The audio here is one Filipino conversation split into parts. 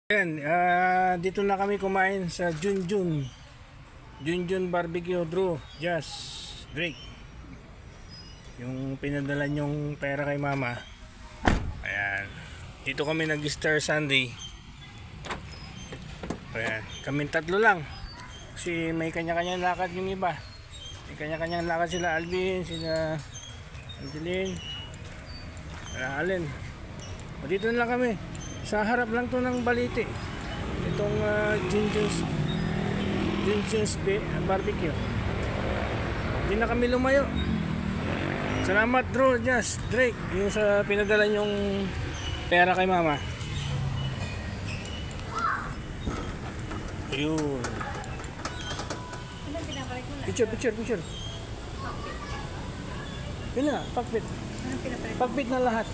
Yan, dito na kami kumain sa Junjun Barbecue. Drew, Jazz, Drake. Yung pinadala nyong pera kay mama. Ayan. Dito kami nag-Easter Sunday. Ayan. Kaming tatlo lang. Kasi may kanya-kanyang lakad yung iba. May kanya-kanyang lakad sila Alvin, sila Angeline, Allen. O, dito na lang kami. Sa harap lang to ng Balite. Itong Junjun's Barbecue. Hindi na kami lumayo. Salamat Drew, Jazz, Drake, yung sa pinadala yung pera kay mama. Ayun. Picture. Yun na, pakpit. Pakpit na lahat.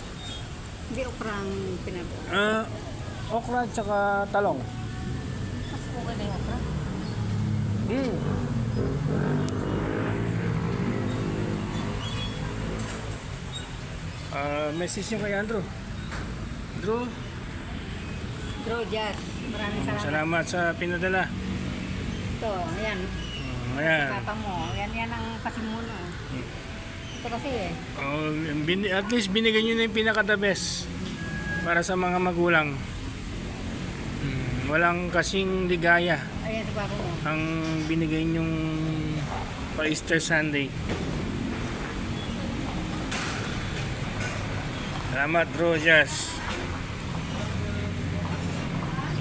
Hindi okrang pinabot. Okra tsaka talong. Mas okay na yung okra. Message nyo kay Andrew. Drew, Jazz, maraming salamat. salamat sa pinadala. Ito, ayan. Ayan. Papa mo, yan ang pasimuno. Ito kasi At least binigyan nyo na yung pinaka-the best para sa mga magulang. Walang kasing ligaya ayan si papa mo. ang binigay nyong pa Easter Sunday. Salamat Drew, Jazz.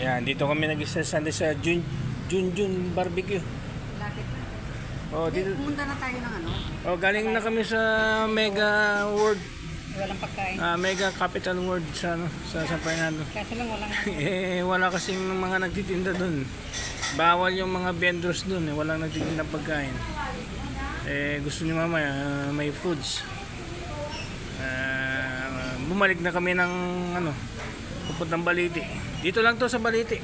Yan, dito kami nag-Easter Sunday sa Junjun Barbecue. Lapit na. Oh, dito. Pumunta na tayo ng ano? Oh, galing na kami sa Mega World, Walang pagkain. Mega Capital World sa San Fernando. Kasi lang walang Wala kasing mga nagtitinda doon. Bawal yung mga vendors doon, walang nagtitinda pagkain. Gusto ni mama may foods. Bumalik na kami ng pupuntang Balite. Dito lang to sa Balite.